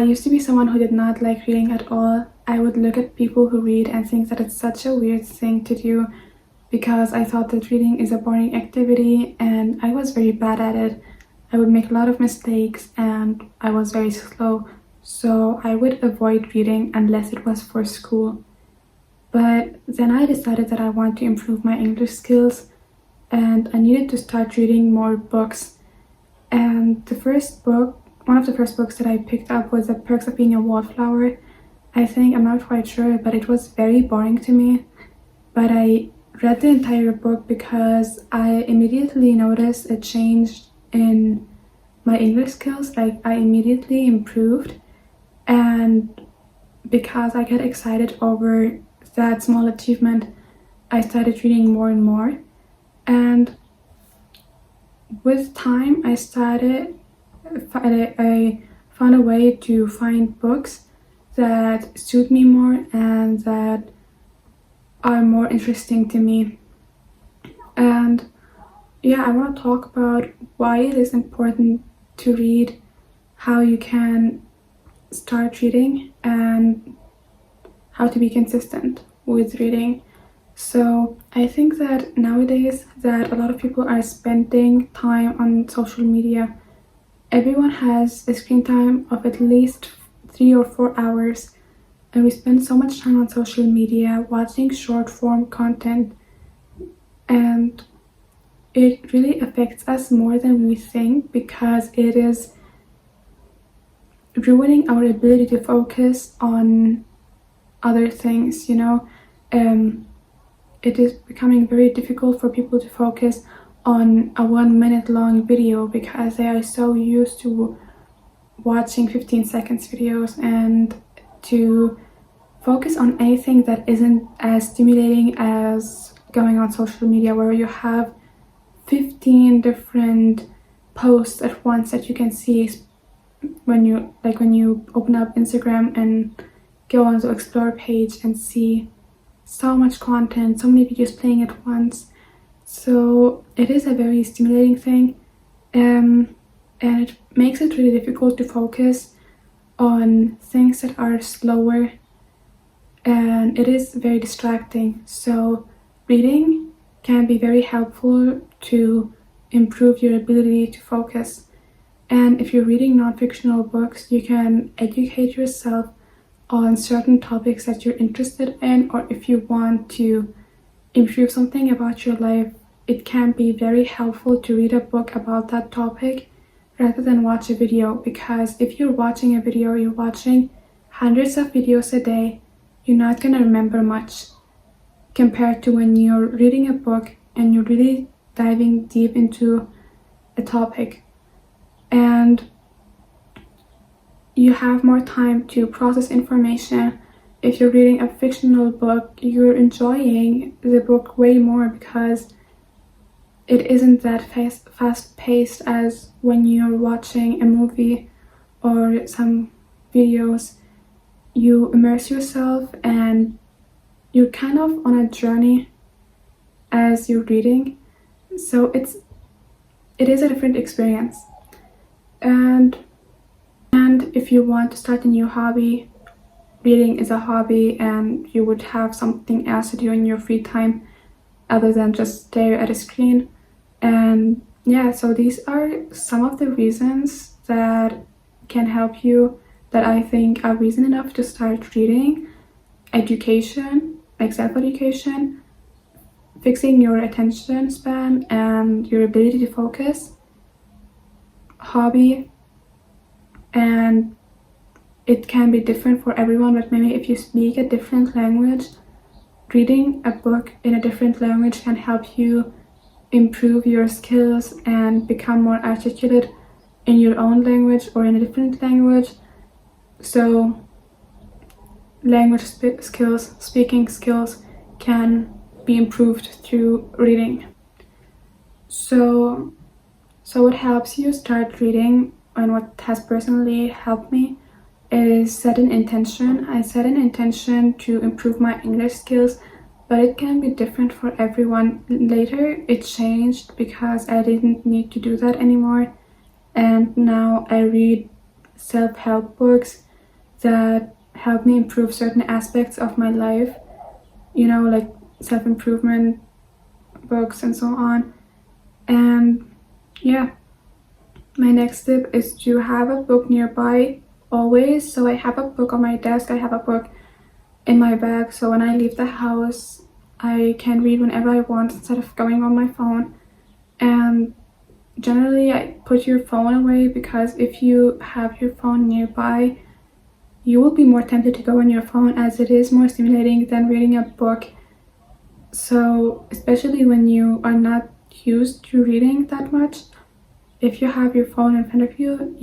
used to be someone who did not like reading at all. I would look at people who read and think that it's such a weird thing to do because I thought that reading is a boring activity and I was very bad at it. I would make a lot of mistakes and I was very slow, so I would avoid reading unless it was for school. But then I decided that I want to improve my English skills and I needed to start reading more books. And one of the first books that I picked up was The Perks of Being a Wallflower. I'm not quite sure, but it was very boring to me. But I read the entire book because I immediately noticed a change in my English skills. Like, I immediately improved, and because I get excited over that small achievement, I started reading more and more. And with time, I found a way to find books that suit me more and that are more interesting to me. And yeah, I want to talk about why it is important to read, how you can start reading, and how to be consistent with reading. So I think that nowadays that a lot of people are spending time on social media. Everyone has a screen time of at least 3 or 4 hours, and we spend so much time on social media watching short form content, and it really affects us more than we think because it is ruining our ability to focus on other things, It is becoming very difficult for people to focus on a 1 minute long video because they are so used to watching 15 seconds videos, and to focus on anything that isn't as stimulating as going on social media, where you have 15 different posts at once that you can see when you open up Instagram and go on the explore page and see so much content, so many videos playing at once. So it is a very stimulating thing, and it makes it really difficult to focus on things that are slower, and it is very distracting. So reading can be very helpful to improve your ability to focus. And if you're reading non-fictional books, you can educate yourself on certain topics that you're interested in, or if you want to improve something about your life, it can be very helpful to read a book about that topic rather than watch a video, because if you're watching a video, you're watching hundreds of videos a day, you're not going to remember much compared to when you're reading a book and you're really diving deep into a topic. And you have more time to process information. If you're reading a fictional book, you're enjoying the book way more because it isn't that fast-paced as when you're watching a movie or some videos. You immerse yourself and you're kind of on a journey as you're reading. So it is a different experience. And if you want to start a new hobby, reading is a hobby, and you would have something else to do in your free time other than just stare at a screen. And yeah, so these are some of the reasons that can help you, that I think are reason enough to start reading. Education, like self-education, fixing your attention span and your ability to focus, hobby, and it can be different for everyone, but maybe if you speak a different language, reading a book in a different language can help you improve your skills and become more articulate in your own language or in a different language. So language skills, speaking skills can be improved through reading. So what helps you start reading, and what has personally helped me, is set an intention. I set an intention to improve my English skills, but it can be different for everyone. Later it changed because I didn't need to do that anymore, and now I read self-help books that help me improve certain aspects of my life, you know, like self-improvement books and so on. And yeah, my next tip is to have a book nearby always. So I have a book on my desk, I have a book in my bag, so when I leave the house I can read whenever I want instead of going on my phone. And generally I put your phone away, because if you have your phone nearby you will be more tempted to go on your phone, as it is more stimulating than reading a book. So especially when you are not used to reading that much, if you have your phone in front of you,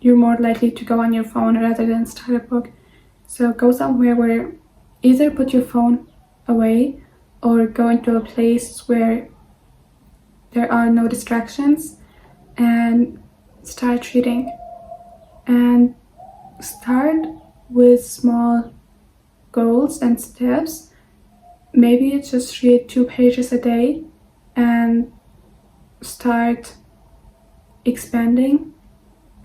you're more likely to go on your phone rather than start a book. So go somewhere where either put your phone away or go into a place where there are no distractions and start reading. And start with small goals and steps. Maybe just read 2 pages a day and start expanding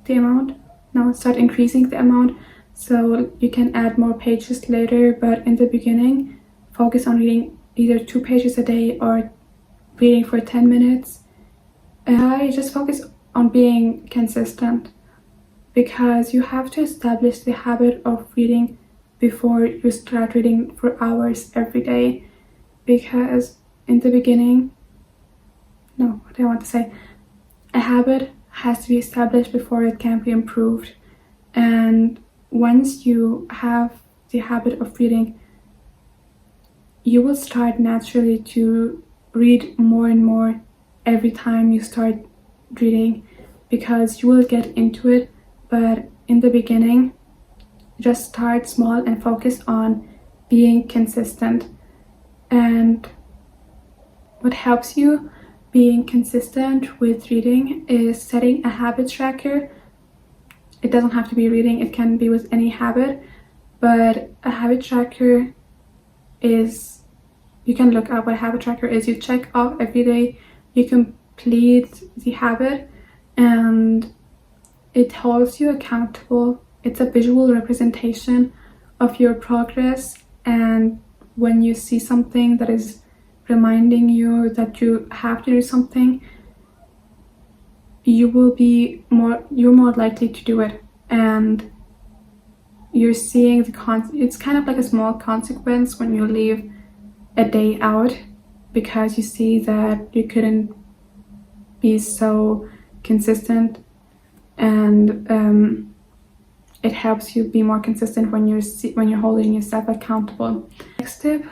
the amount. No, start increasing the amount so you can add more pages later. But in the beginning, focus on reading either 2 pages a day or reading for 10 minutes. And I just focus on being consistent, because you have to establish the habit of reading before you start reading for hours every day. Because in the beginning, no, what I want to say, a habit has to be established before it can be improved. And once you have the habit of reading, you will start naturally to read more and more every time you start reading, because you will get into it. But in the beginning, just start small and focus on being consistent. And what helps you being consistent with reading is setting a habit tracker. It doesn't have to be reading, it can be with any habit, but a habit tracker is, you can look up what a habit tracker is. You check off every day you complete the habit, and it holds you accountable. It's a visual representation of your progress, and when you see something that is reminding you that you have to do something, you're more likely to do it. And you're seeing it's kind of like a small consequence when you leave a day out, because you see that you couldn't be so consistent. And it helps you be more consistent when you're holding yourself accountable. Next tip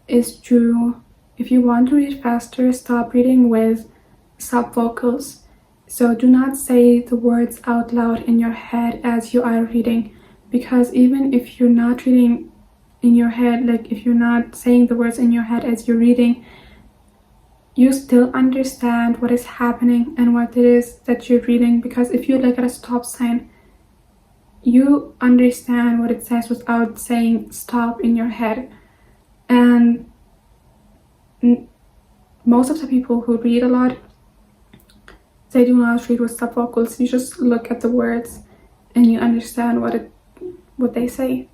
is to, if you want to read faster, stop reading with subvocals. So do not say the words out loud in your head as you are reading, because even if you're not reading in your head, like if you're not saying the words in your head as you're reading, you still understand what is happening and what it is that you're reading. Because if you look at a stop sign, you understand what it says without saying stop in your head. And most of the people who read a lot, they do not read with subvocals. You just look at the words and you understand what they say.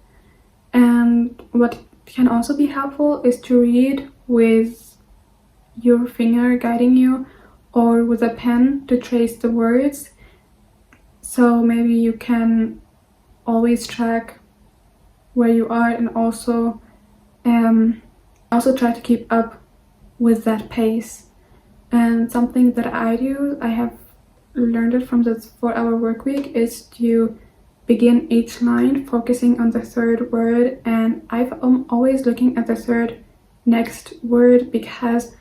And what can also be helpful is to read with your finger guiding you, or with a pen to trace the words. So maybe you can always track where you are, and also try to keep up with that pace. And something that I do, I have learned it from the 4-hour work week, is to begin each line focusing on the third word. And I'm always looking at the third next word, because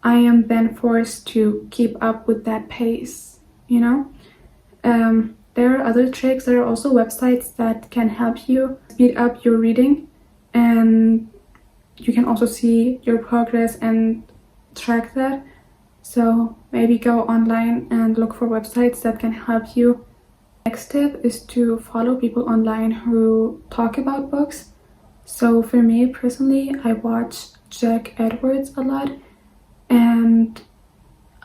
I am then forced to keep up with that pace, you know? There are other tricks. There are also websites that can help you speed up your reading, and you can also see your progress and track that. So maybe go online and look for websites that can help you. Next tip is to follow people online who talk about books. So for me personally, I watch Jack Edwards a lot, and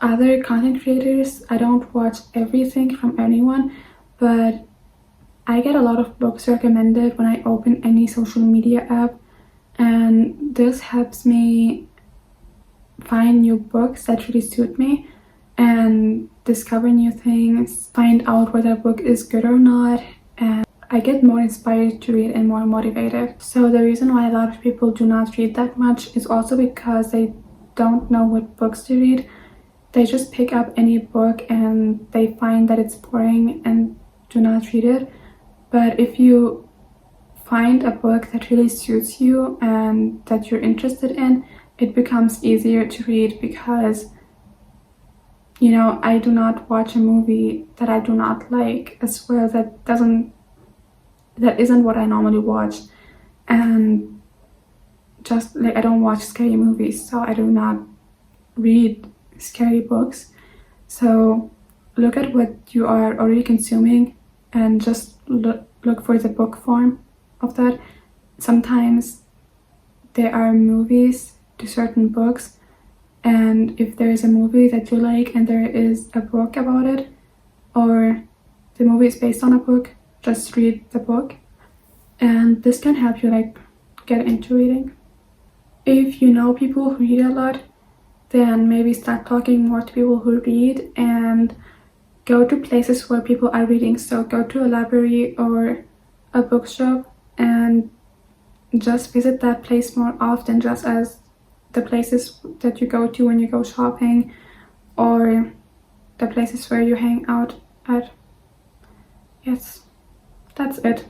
other content creators. I don't watch everything from anyone, but I get a lot of books recommended when I open any social media app, and this helps me find new books that really suit me and discover new things, find out whether a book is good or not, and I get more inspired to read and more motivated. So the reason why a lot of people do not read that much is also because they don't know what books to read. They just pick up any book and they find that it's boring and do not read it. But if you find a book that really suits you and that you're interested in, it becomes easier to read because, you know, I do not watch a movie that I do not like as well, that isn't what I normally watch. And just like, I don't watch scary movies, so I do not read scary books. So look at what you are already consuming and just look for the book form of that. Sometimes there are movies to certain books, and if there is a movie that you like and there is a book about it, or the movie is based on a book, just read the book, and this can help you like get into reading. If you know people who read a lot, then maybe start talking more to people who read and go to places where people are reading. So go to a library or a bookshop and just visit that place more often, just as the places that you go to when you go shopping or the places where you hang out at. Yes, that's it.